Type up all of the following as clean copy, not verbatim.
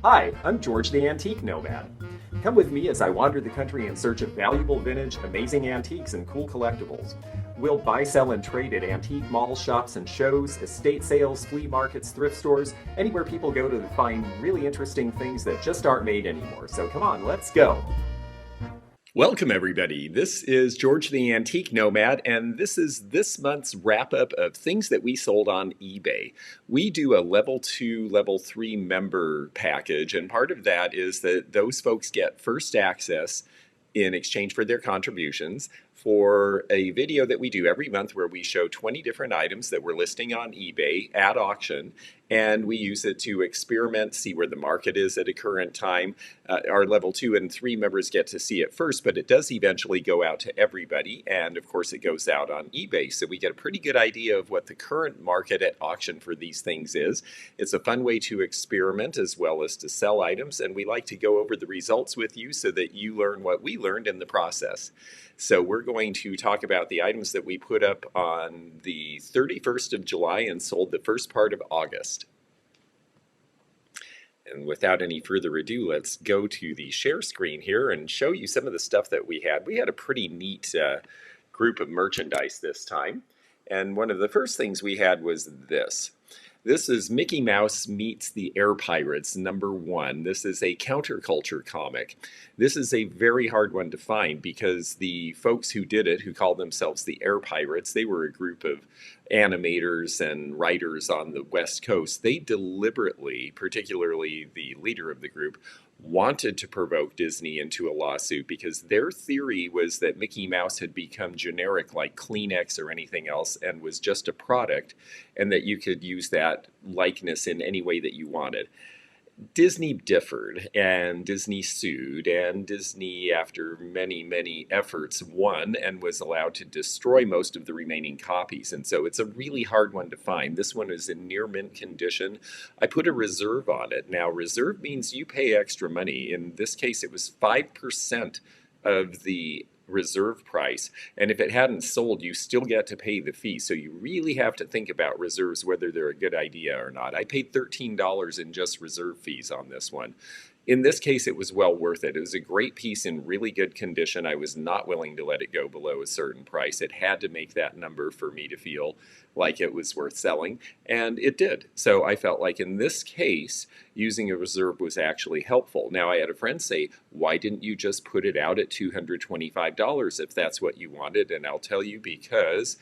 Hi, I'm George the Antique Nomad. Come with me as I wander the country in search of valuable vintage, amazing antiques, and cool collectibles. We'll buy, sell, and trade at antique malls, shops, and shows, estate sales, flea markets, thrift stores, anywhere people go to find really interesting things that just aren't made anymore. So come on, let's go! Welcome, everybody. This is George the Antique Nomad, and this is this month's wrap up of things that we sold on eBay. We do a level 2, level 3 member package, and part of that is that those folks get first access in exchange for their contributions for a video that we do every month where we show 20 different items that we're listing on eBay at auction, and we use it to experiment, see where the market is at a current time. Our level 2 and 3 members get to see it first, but it does eventually go out to everybody, and of course it goes out on eBay, so we get a pretty good idea of what the current market at auction for these things is. It's a fun way to experiment as well as to sell items, and we like to go over the results with you so that you learn what we learned in the process. So we're going to talk about the items that we put up on the 31st of July and sold the first part of August. And without any further ado, let's go to the share screen here and show you some of the stuff that we had. We had a pretty neat group of merchandise this time. And one of the first things we had was this. This is Mickey Mouse Meets the Air Pirates #1. This is a counterculture comic. This is a very hard one to find because the folks who did it, who called themselves the Air Pirates, they were a group of animators and writers on the West Coast. They deliberately, particularly the leader of the group, wanted to provoke Disney into a lawsuit because their theory was that Mickey Mouse had become generic like Kleenex or anything else and was just a product, and that you could use that likeness in any way that you wanted. Disney differed, and Disney sued, and Disney, after many, many efforts, won and was allowed to destroy most of the remaining copies. And so it's a really hard one to find. This one is in near mint condition. I put a reserve on it. Now, reserve means you pay extra money. In this case, it was 5% of the reserve price, and if it hadn't sold, you still get to pay the fee. So you really have to think about reserves, whether they're a good idea or not. I paid $13 in just reserve fees on this one. In this case, it was well worth it. It was a great piece in really good condition. I was not willing to let it go below a certain price. It had to make that number for me to feel like it was worth selling, and it did. So I felt like in this case, using a reserve was actually helpful. Now, I had a friend say, why didn't you just put it out at $225 if that's what you wanted? And I'll tell you, because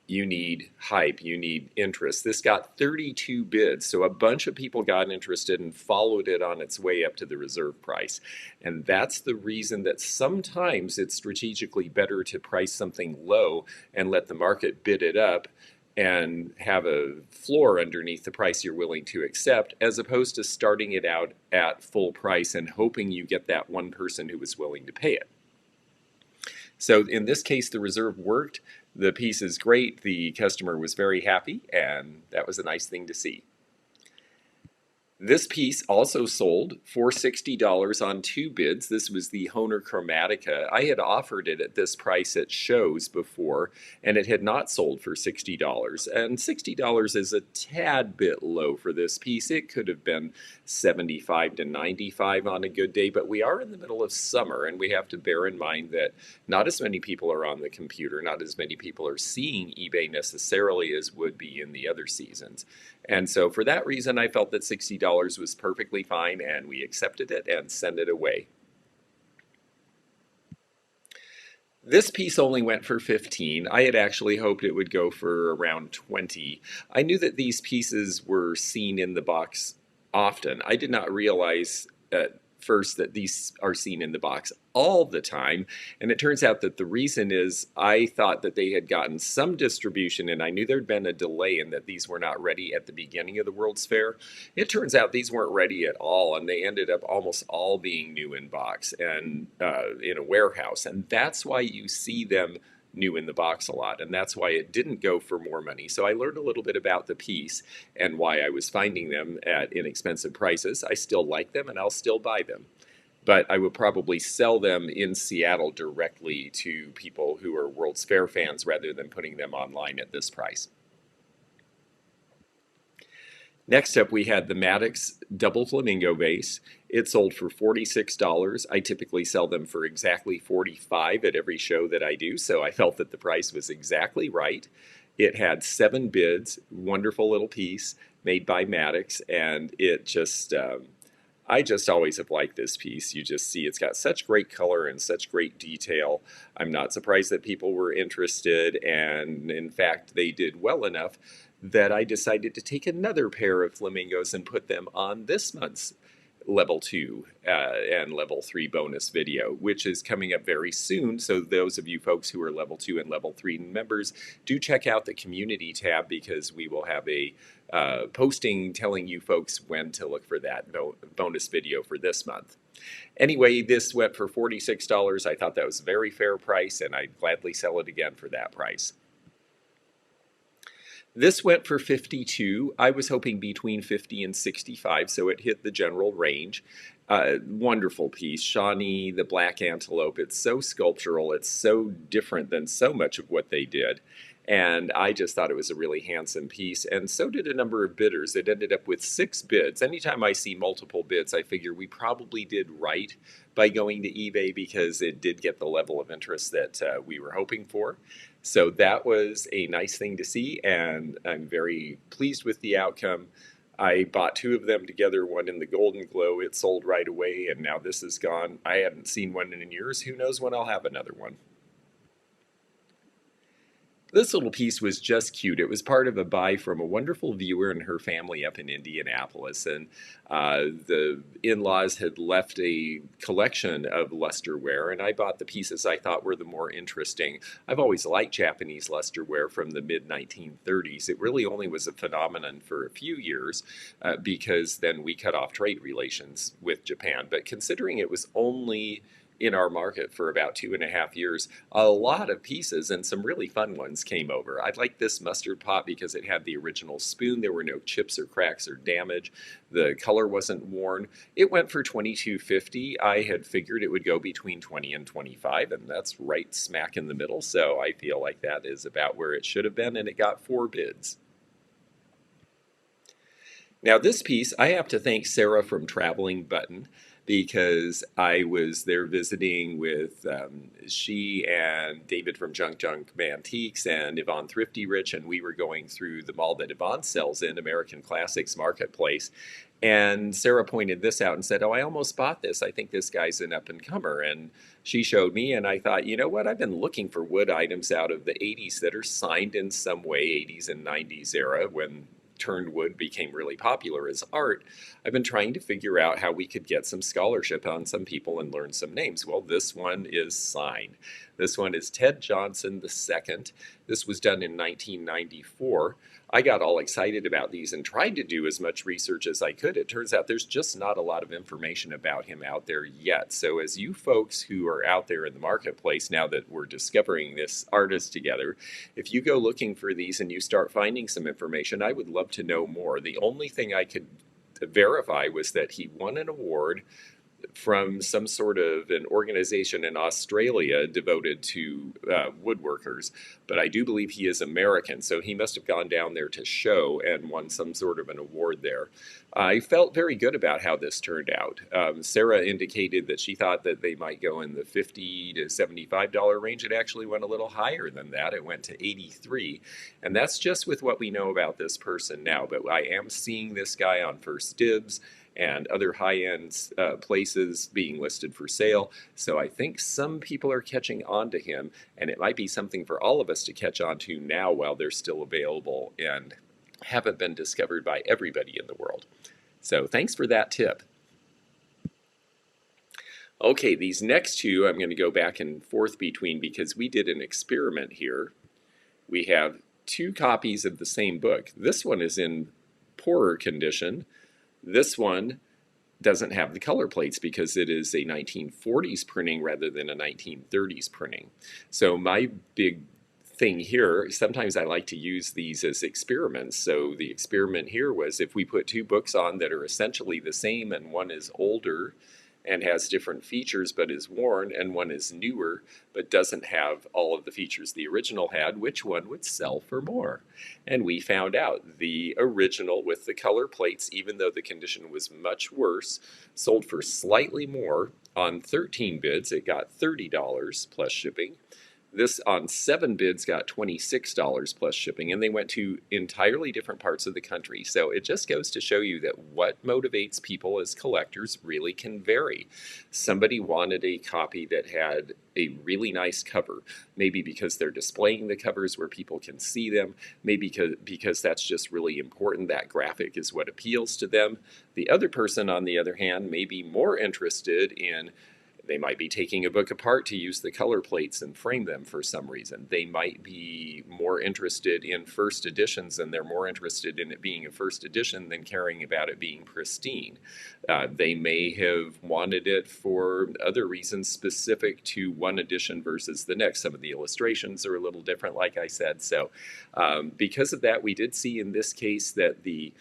you need hype, you need interest. This got 32 bids, so a bunch of people got interested and followed it on its way up to the reserve price. And that's the reason that sometimes it's strategically better to price something low and let the market bid it up and have a floor underneath the price you're willing to accept, as opposed to starting it out at full price and hoping you get that one person who is willing to pay it. So in this case, the reserve worked. The piece is great. The customer was very happy, and that was a nice thing to see. This piece also sold for $60 on 2 bids. This was the Hohner Chromatica. I had offered it at this price at shows before, and it had not sold for $60. And $60 is a tad bit low for this piece. It could have been $75 to $95 on a good day, but we are in the middle of summer, and we have to bear in mind that not as many people are on the computer, not as many people are seeing eBay necessarily as would be in the other seasons. And so for that reason, I felt that $60 was perfectly fine, and we accepted it and sent it away. This piece only went for $15. I had actually hoped it would go for around $20. I knew that these pieces were seen in the box often. I did not realize at first that these are seen in the box all the time, and it turns out that the reason is I thought that they had gotten some distribution, and I knew there'd been a delay and that these were not ready at the beginning of the World's Fair. It turns out these weren't ready at all, and they ended up almost all being new in box and in a warehouse, and that's why you see them new in the box a lot, and that's why it didn't go for more money. So I learned a little bit about the piece and why I was finding them at inexpensive prices. I still like them, and I'll still buy them, but I would probably sell them in Seattle directly to people who are World's Fair fans rather than putting them online at this price. Next up, we had the Maddox Double Flamingo Vase. It sold for $46. I typically sell them for exactly $45 at every show that I do, so I felt that the price was exactly right. It had 7 bids, wonderful little piece made by Maddox, and it just, I just always have liked this piece. You just see it's got such great color and such great detail. I'm not surprised that people were interested, and in fact, they did well enough that I decided to take another pair of flamingos and put them on this month's level 2 and level 3 bonus video, which is coming up very soon. So those of you folks who are level 2 and level 3 members, do check out the community tab, because we will have a posting telling you folks when to look for that bonus video for this month. Anyway, this went for $46. I thought that was a very fair price, and I'd gladly sell it again for that price. This went for $52. I was hoping between $50 and $65, so it hit the general range. Wonderful piece. Shawnee, the black antelope. It's so sculptural. It's so different than so much of what they did. And I just thought it was a really handsome piece, and so did a number of bidders. It ended up with 6 bids. Anytime I see multiple bids, I figure we probably did right by going to eBay, because it did get the level of interest that we were hoping for. So that was a nice thing to see, and I'm very pleased with the outcome. I bought 2 of them together, one in the Golden Glow. It sold right away, and now this is gone. I hadn't seen one in years. Who knows when I'll have another one. This little piece was just cute. It was part of a buy from a wonderful viewer and her family up in Indianapolis, and the in-laws had left a collection of lusterware, and I bought the pieces I thought were the more interesting. I've always liked Japanese lusterware from the mid-1930s. It really only was a phenomenon for a few years because then we cut off trade relations with Japan, but considering it was only in our market for about 2.5 years, a lot of pieces and some really fun ones came over. I like this mustard pot because it had the original spoon. There were no chips or cracks or damage. The color wasn't worn. It went for $22.50. I had figured it would go between $20 and $25, and that's right smack in the middle. So I feel like that is about where it should have been, and it got 4 bids. Now this piece, I have to thank Sarah from Traveling Button, because I was there visiting with she and David from Junk Antiques and Yvonne Thrifty Rich, and we were going through the mall that Yvonne sells in, American Classics Marketplace. And Sarah pointed this out and said, "Oh, I almost bought this. I think this guy's an up-and-comer." And she showed me, and I thought, you know what? I've been looking for wood items out of the 80s that are signed in some way, 80s and 90s era, when turned wood became really popular as art. I've been trying to figure out how we could get some scholarship on some people and learn some names. Well, this one is signed. This one is Ted Johnson II. This was done in 1994. I got all excited about these and tried to do as much research as I could. It turns out there's just not a lot of information about him out there yet. So as you folks who are out there in the marketplace, now that we're discovering this artist together, if you go looking for these and you start finding some information, I would love to know more. The only thing I could verify was that he won an award from some sort of an organization in Australia devoted to woodworkers, but I do believe he is American, so he must have gone down there to show and won some sort of an award there. I felt very good about how this turned out. Sarah indicated that she thought that they might go in the $50 to $75 range. It actually went a little higher than that. It went to $83, and that's just with what we know about this person now, but I am seeing this guy on First Dibs and other high-end places being listed for sale. So I think some people are catching on to him, and it might be something for all of us to catch on to now while they're still available and haven't been discovered by everybody in the world. So thanks for that tip. Okay, these next 2 I'm going to go back and forth between because we did an experiment here. We have 2 copies of the same book. This one is in poorer condition. This one doesn't have the color plates because it is a 1940s printing rather than a 1930s printing. So my big thing here, sometimes I like to use these as experiments. So the experiment here was if we put 2 books on that are essentially the same and one is older and has different features but is worn, and one is newer but doesn't have all of the features the original had, which one would sell for more? And we found out the original with the color plates, even though the condition was much worse, sold for slightly more. On 13 bids, it got $30 plus shipping. This on 7 bids got $26 plus shipping, and they went to entirely different parts of the country. So it just goes to show you that what motivates people as collectors really can vary. Somebody wanted a copy that had a really nice cover, maybe because they're displaying the covers where people can see them, maybe because that's just really important. That graphic is what appeals to them. The other person, on the other hand, may be more interested in, they might be taking a book apart to use the color plates and frame them for some reason. They might be more interested in first editions, and they're more interested in it being a first edition than caring about it being pristine. They may have wanted it for other reasons specific to one edition versus the next. Some of the illustrations are a little different, like I said. So because of that, we did see in this case that the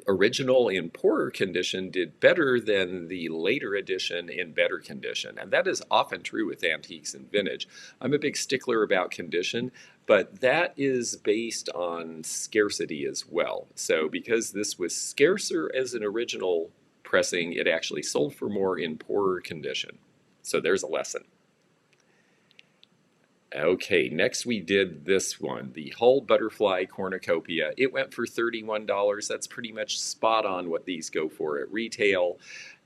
original in poorer condition did better than the later edition in better condition. And that is often true with antiques and vintage. I'm a big stickler about condition, but that is based on scarcity as well. So because this was scarcer as an original pressing, it actually sold for more in poorer condition. So there's a lesson. Okay, next we did this one, the Hull Butterfly Cornucopia. It went for $31. That's pretty much spot on what these go for at retail.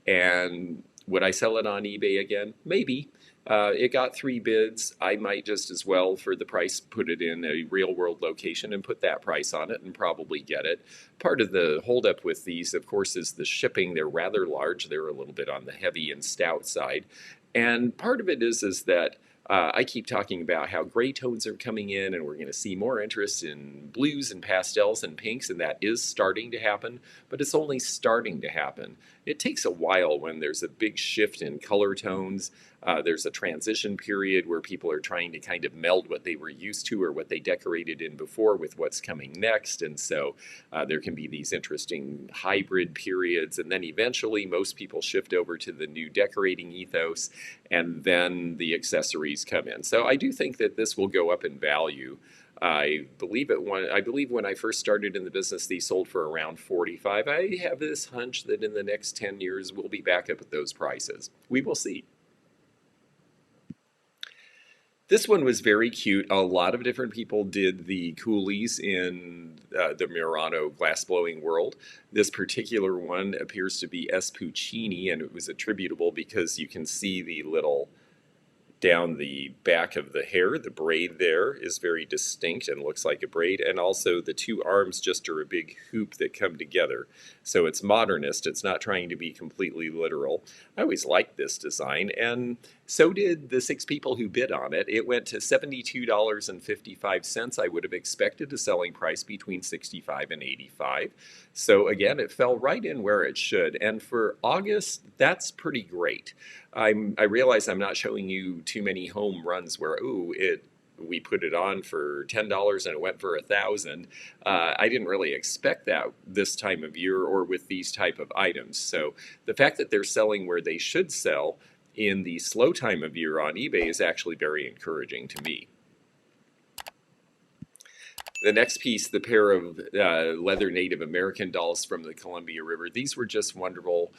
And would I sell it on eBay again? Maybe. It got 3 bids. I might just as well, for the price, put it in a real world location and put that price on it and probably get it. Part of the holdup with these, of course, is the shipping. They're rather large. They're a little bit on the heavy and stout side. And part of it is that I keep talking about how gray tones are coming in, and we're going to see more interest in blues and pastels and pinks, and that is starting to happen, but it's only starting to happen. It takes a while when there's a big shift in color tones. There's a transition period where people are trying to kind of meld what they were used to or what they decorated in before with what's coming next, and so there can be these interesting hybrid periods, and then eventually most people shift over to the new decorating ethos, and then the accessories come in. So I do think that this will go up in value. I believe when I first started in the business, these sold for around $45. I have this hunch that in the next 10 years, we'll be back up at those prices. We will see. This one was very cute. A lot of different people did the coolies in the Murano glassblowing world. This particular one appears to be S. Puccini, and it was attributable because you can see the little down the back of the hair. The braid there is very distinct and looks like a braid, and also the 2 arms just are a big hoop that come together. So it's modernist. It's not trying to be completely literal. I always liked this design, and so did the 6 people who bid on it. It went to $72.55. I would have expected a selling price between $65 and $85. So again, it fell right in where it should. And for August, that's pretty great. I realize I'm not showing you too many home runs where, we put it on for $10 and it went for $1,000. I didn't really expect that this time of year or with these type of items. So the fact that they're selling where they should sell in the slow time of year on eBay is actually very encouraging to me. The next piece, the pair of leather Native American dolls from the Columbia River. These were just wonderful.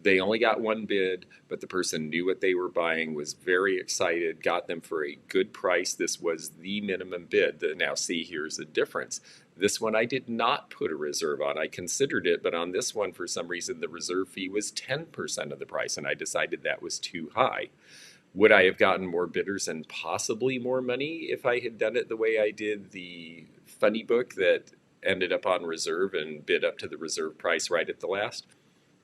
They only got 1 bid, but the person knew what they were buying, was very excited, got them for a good price. This was the minimum bid. Now see, here's the difference. This one I did not put a reserve on. I considered it, but on this one, for some reason, the reserve fee was 10% of the price, and I decided that was too high. Would I have gotten more bidders and possibly more money if I had done it the way I did the funny book that ended up on reserve and bid up to the reserve price right at the last?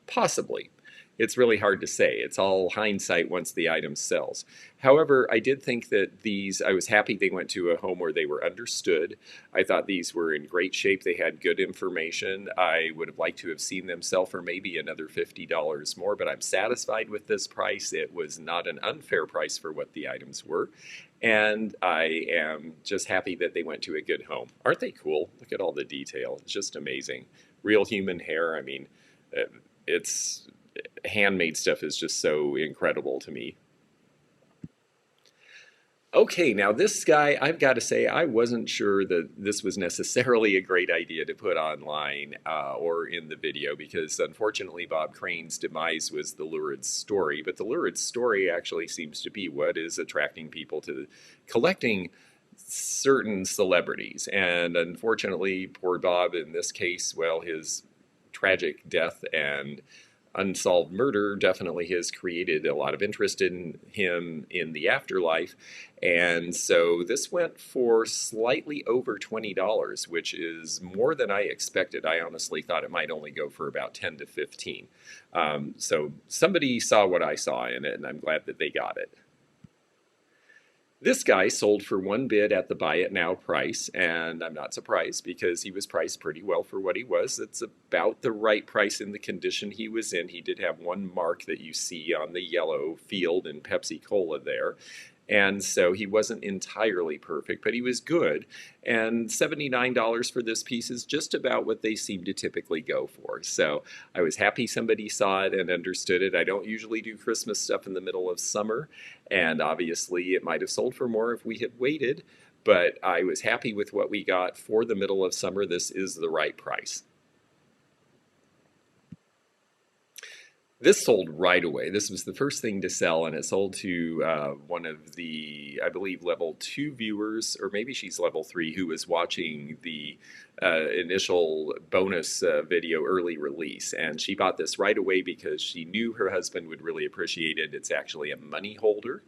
Possibly. It's really hard to say. It's all hindsight once the item sells. However, I did think that I was happy they went to a home where they were understood. I thought these were in great shape. They had good information. I would have liked to have seen them sell for maybe another $50 more, but I'm satisfied with this price. It was not an unfair price for what the items were. And I am just happy that they went to a good home. Aren't they cool? Look at all the detail. It's just amazing. Real human hair. I mean, it's handmade stuff is just so incredible to me. Okay, now this guy, I've got to say, I wasn't sure that this was necessarily a great idea to put online or in the video because unfortunately Bob Crane's demise was the lurid story, but the lurid story actually seems to be what is attracting people to collecting certain celebrities. And unfortunately, poor Bob in this case, well, his tragic death and unsolved murder definitely has created a lot of interest in him in the afterlife. And so this went for slightly over $20, which is more than I expected. I honestly thought it might only go for about 10 to 15. So somebody saw what I saw in it, and I'm glad that they got it. This guy sold for one bid at the buy it now price, and I'm not surprised because he was priced pretty well for what he was. It's about the right price in the condition he was in. He did have one mark that you see on the yellow field in Pepsi Cola there. And so he wasn't entirely perfect, but he was good. And $79 for this piece is just about what they seem to typically go for. So I was happy somebody saw it and understood it. I don't usually do Christmas stuff in the middle of summer, and obviously it might have sold for more if we had waited, but I was happy with what we got for the middle of summer. This is the right price. This sold right away. This was the first thing to sell, and it sold to one of the, I believe, level 2 viewers, or maybe she's level 3, who was watching the initial bonus video early release. And she bought this right away because she knew her husband would really appreciate it. It's actually a money holder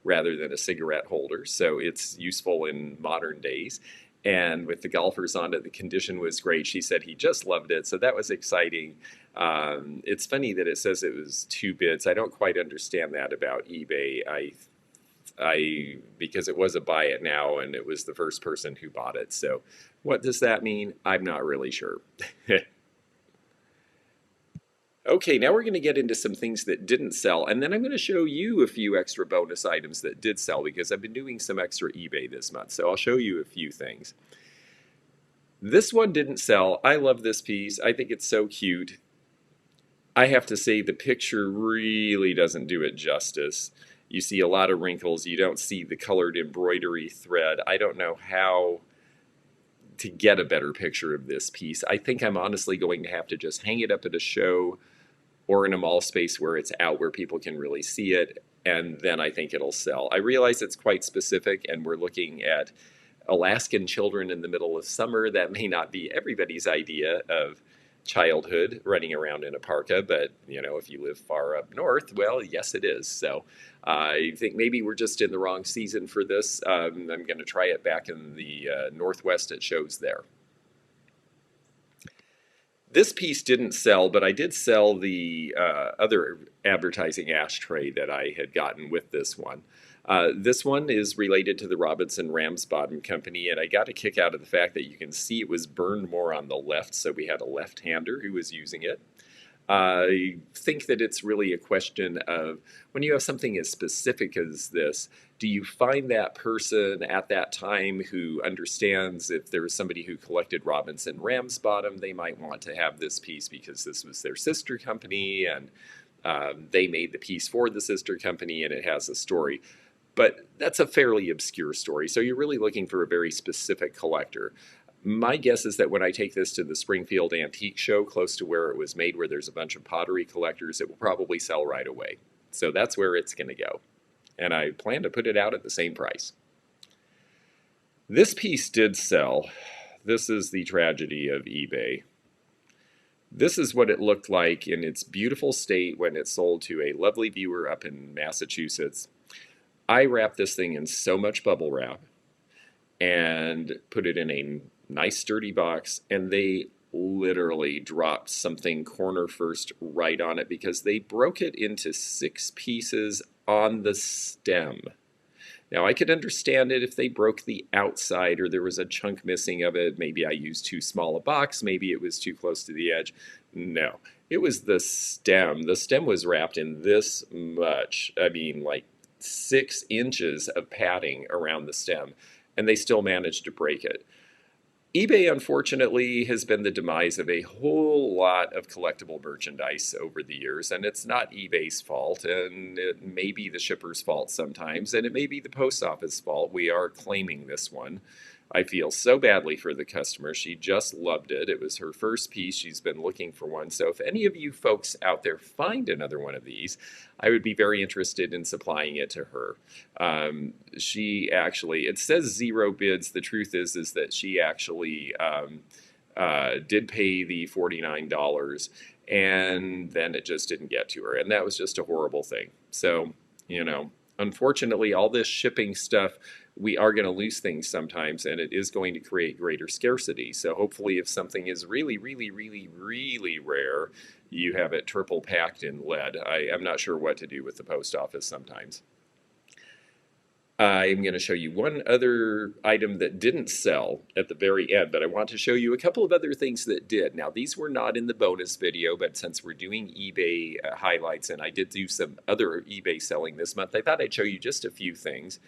rather than a cigarette holder, so it's useful in modern days. And with the golfers on it, the condition was great. She said he just loved it, so that was exciting. It's funny that it says it was 2 bids. I don't quite understand that about eBay. Because it was a buy it now, and it was the first person who bought it. So, what does that mean? I'm not really sure. Okay, now we're going to get into some things that didn't sell, and then I'm going to show you a few extra bonus items that did sell because I've been doing some extra eBay this month, so I'll show you a few things. This one didn't sell. I love this piece. I think it's so cute. I have to say the picture really doesn't do it justice. You see a lot of wrinkles. You don't see the colored embroidery thread. I don't know how to get a better picture of this piece. I think I'm honestly going to have to just hang it up at a show or in a mall space where it's out where people can really see it, and then I think it'll sell. I realize it's quite specific, and we're looking at Alaskan children in the middle of summer. That may not be everybody's idea of childhood, running around in a parka, but you know, if you live far up north, well, yes, it is. So I think maybe we're just in the wrong season for this. I'm going to try it back in the Northwest at shows there. This piece didn't sell, but I did sell the other advertising ashtray that I had gotten with this one. This one is related to the Robinson Ramsbottom Company, and I got a kick out of the fact that you can see it was burned more on the left, so we had a left-hander who was using it. I think that it's really a question of when you have something as specific as this, do you find that person at that time who understands if there was somebody who collected Robinson Ramsbottom, they might want to have this piece because this was their sister company and they made the piece for the sister company and it has a story. But that's a fairly obscure story, so you're really looking for a very specific collector. My guess is that when I take this to the Springfield Antique Show, close to where it was made, where there's a bunch of pottery collectors, it will probably sell right away. So that's where it's going to go. And I plan to put it out at the same price. This piece did sell. This is the tragedy of eBay. This is what it looked like in its beautiful state when it sold to a lovely viewer up in Massachusetts. I wrapped this thing in so much bubble wrap and put it in a nice sturdy box, and they literally dropped something corner first right on it because they broke it into 6 pieces on the stem. Now I could understand it if they broke the outside or there was a chunk missing of it. Maybe I used too small a box, maybe it was too close to the edge. No, it was the stem. The stem was wrapped in this much, I mean like 6 inches of padding around the stem, and they still managed to break it. eBay, unfortunately, has been the demise of a whole lot of collectible merchandise over the years, and it's not eBay's fault, and it may be the shipper's fault sometimes, and it may be the post office fault. We are claiming this one. I feel so badly for the customer. She just loved it. It was her first piece. She's been looking for one. So if any of you folks out there find another one of these, I would be very interested in supplying it to her. She actually, it says 0 bids. The truth is that she actually did pay the $49, and then it just didn't get to her, and that was just a horrible thing. So, unfortunately, all this shipping stuff, we are going to lose things sometimes, and it is going to create greater scarcity. So hopefully, if something is really, really, really, really rare, you have it triple packed in lead. I'm not sure what to do with the post office sometimes. I'm going to show you one other item that didn't sell at the very end, but I want to show you a couple of other things that did. Now, these were not in the bonus video, but since we're doing eBay highlights, and I did do some other eBay selling this month, I thought I'd show you just a few things,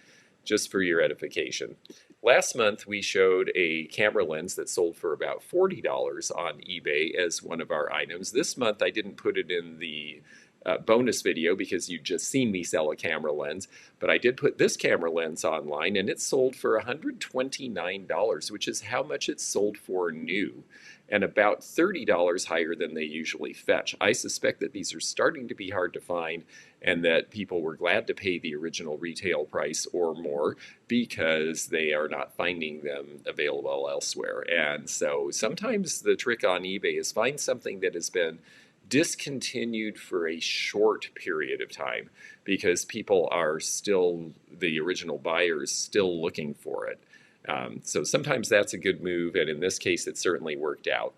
just for your edification. Last month, we showed a camera lens that sold for about $40 on eBay as one of our items. This month, I didn't put it in the bonus video because you've just seen me sell a camera lens, but I did put this camera lens online, and it sold for $129, which is how much it sold for new, and about $30 higher than they usually fetch. I suspect that these are starting to be hard to find, and that people were glad to pay the original retail price or more because they are not finding them available elsewhere. And so sometimes the trick on eBay is find something that has been discontinued for a short period of time because people are still, the original buyers, still looking for it. So sometimes that's a good move, and in this case, it certainly worked out.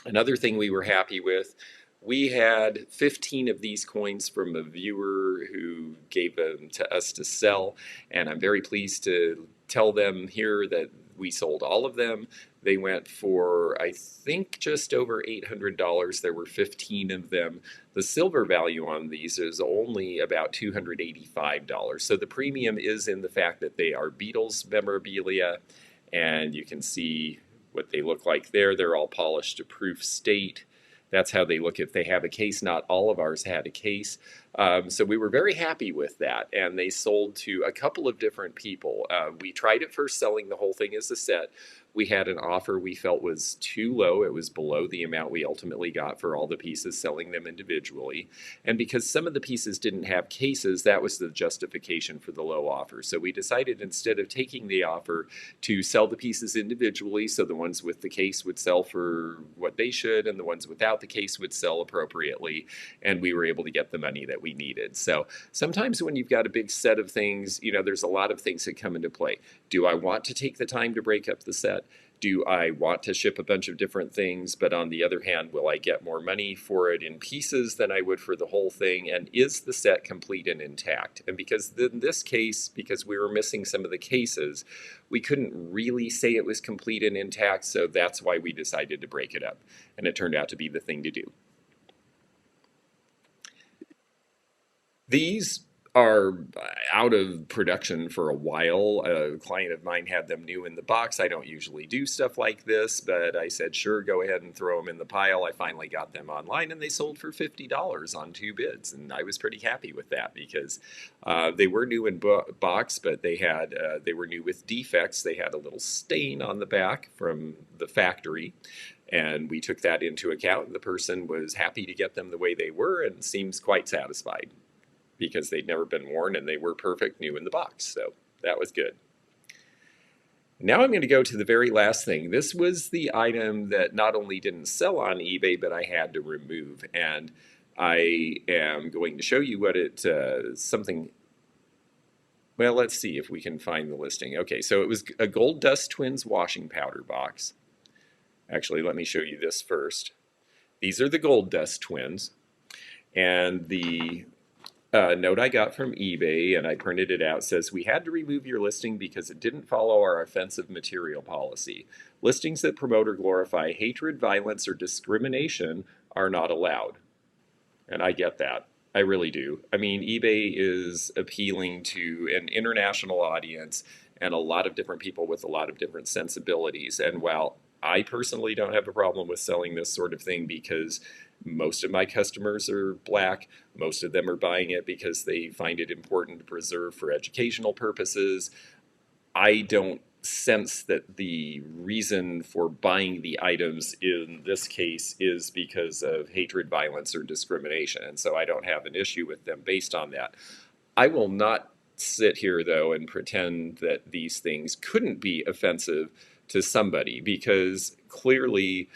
Another thing we were happy with, we had 15 of these coins from a viewer who gave them to us to sell, and I'm very pleased to tell them here that we sold all of them. They went for, I think, just over $800. There were 15 of them. The silver value on these is only about $285. So the premium is in the fact that they are Beatles memorabilia, and you can see what they look like there. They're all polished to proof state. That's how they look if they have a case. Not all of ours had a case. So we were very happy with that, and they sold to a couple of different people. We tried at first selling the whole thing as a set. We had an offer we felt was too low. It was below the amount we ultimately got for all the pieces, selling them individually. And because some of the pieces didn't have cases, that was the justification for the low offer. So we decided, instead of taking the offer, to sell the pieces individually, so the ones with the case would sell for what they should, and the ones without the case would sell appropriately, and we were able to get the money that we needed. So sometimes when you've got a big set of things, there's a lot of things that come into play. Do I want to take the time to break up the set? Do I want to ship a bunch of different things, but on the other hand, will I get more money for it in pieces than I would for the whole thing? And is the set complete and intact? And because in this case, because we were missing some of the cases, we couldn't really say it was complete and intact, so that's why we decided to break it up. And it turned out to be the thing to do. These are out of production for a while. A client of mine had them new in the box. I don't usually do stuff like this, but I said, sure, go ahead and throw them in the pile. I finally got them online, and they sold for $50 on 2 bids, and I was pretty happy with that because they were new in box, but they were new with defects. They had a little stain on the back from the factory, and we took that into account. The person was happy to get them the way they were and seems quite satisfied, because they'd never been worn and they were perfect new in the box. So that was good. Now I'm going to go to the very last thing. This was the item that not only didn't sell on eBay, but I had to remove. And I am going to show you what well, let's see if we can find the listing. Okay, so it was a Gold Dust Twins washing powder box. Actually, let me show you this first. These are the Gold Dust Twins. And the note I got from eBay, and I printed it out, says, we had to remove your listing because it didn't follow our offensive material policy. Listings that promote or glorify hatred, violence, or discrimination are not allowed. And I get that. I really do. I mean, eBay is appealing to an international audience, and a lot of different people with a lot of different sensibilities. And while I personally don't have a problem with selling this sort of thing because most of my customers are Black, most of them are buying it because they find it important to preserve for educational purposes, I don't sense that the reason for buying the items in this case is because of hatred, violence, or discrimination. And so I don't have an issue with them based on that. I will not sit here, though, and pretend that these things couldn't be offensive to somebody, because clearly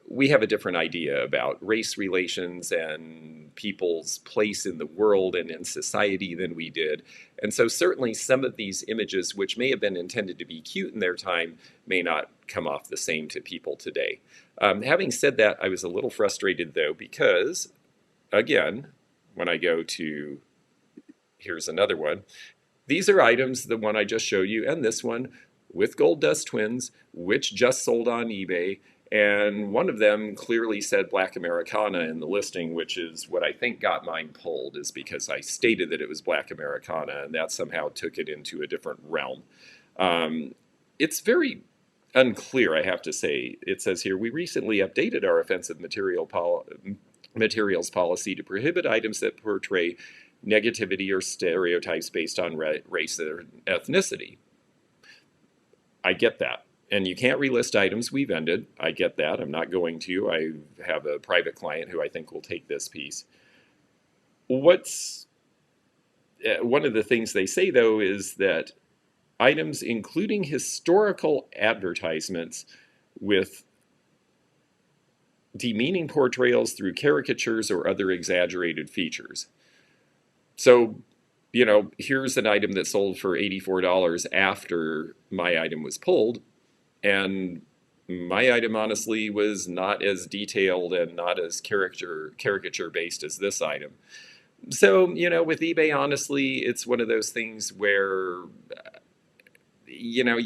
we have a different idea about race relations and people's place in the world and in society than we did. And so certainly some of these images, which may have been intended to be cute in their time, may not come off the same to people today. Having said that, I was a little frustrated, though, because, again, when I go to, here's another one, these are items, the one I just showed you and this one, with gold dust twins, which just sold on eBay. And one of them clearly said Black Americana in the listing, which is what I think got mine pulled, is because I stated that it was Black Americana, and that somehow took it into a different realm. It's very unclear, I have to say. It says here, we recently updated our offensive materials policy to prohibit items that portray negativity or stereotypes based on race or ethnicity. I get that. And you can't relist items we've ended. I get that. I'm not going to. I have a private client who I think will take this piece. What's one of the things they say, though, is that items including historical advertisements with demeaning portrayals through caricatures or other exaggerated features. So, you know, here's an item that sold for $84 after my item was pulled. And my item, honestly, was not as detailed and not as caricature-based as this item. So, you know, with eBay, honestly, it's one of those things where, you know,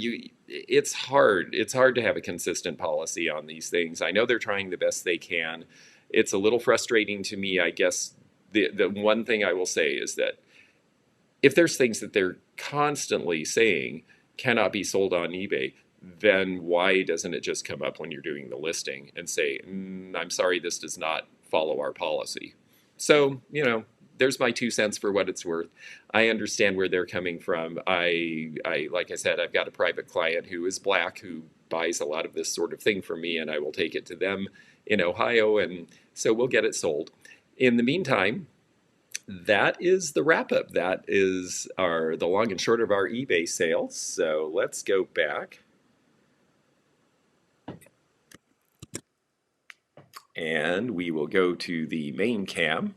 it's hard. It's hard to have a consistent policy on these things. I know they're trying the best they can. It's a little frustrating to me, I guess. The one thing I will say is that if there's things that they're constantly saying cannot be sold on eBay, then why doesn't it just come up when you're doing the listing and say, I'm sorry, this does not follow our policy? So, you know, there's my 2 cents for what it's worth. I understand where they're coming from. I like I said, I've got a private client who is Black who buys a lot of this sort of thing from me, and I will take it to them in Ohio, and so we'll get it sold. In the meantime, that is the wrap-up. That is the long and short of our eBay sales. So let's go back. And we will go to the main cam.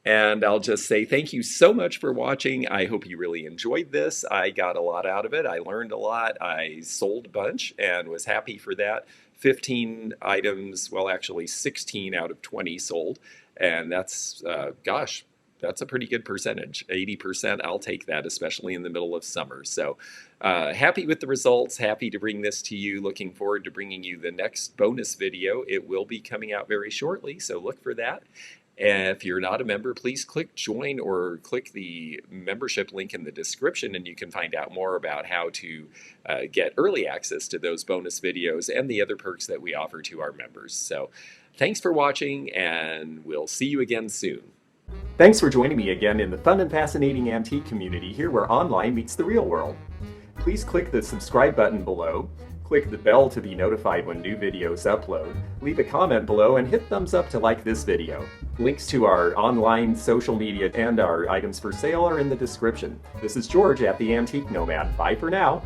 And I'll just say thank you so much for watching. I hope you really enjoyed this. I got a lot out of it. I learned a lot. I sold a bunch and was happy for that. 15 items, well, actually 16 out of 20 sold. And that's, gosh, that's a pretty good percentage. 80%, I'll take that, especially in the middle of summer. So happy with the results, happy to bring this to you. Looking forward to bringing you the next bonus video. It will be coming out very shortly, so look for that. And if you're not a member, please click join or click the membership link in the description, and you can find out more about how to get early access to those bonus videos and the other perks that we offer to our members. So thanks for watching, and we'll see you again soon. Thanks for joining me again in the fun and fascinating antique community here where online meets the real world. Please click the subscribe button below, click the bell to be notified when new videos upload, leave a comment below, and hit thumbs up to like this video. Links to our online social media and our items for sale are in the description. This is George at the Antique Nomad. Bye for now.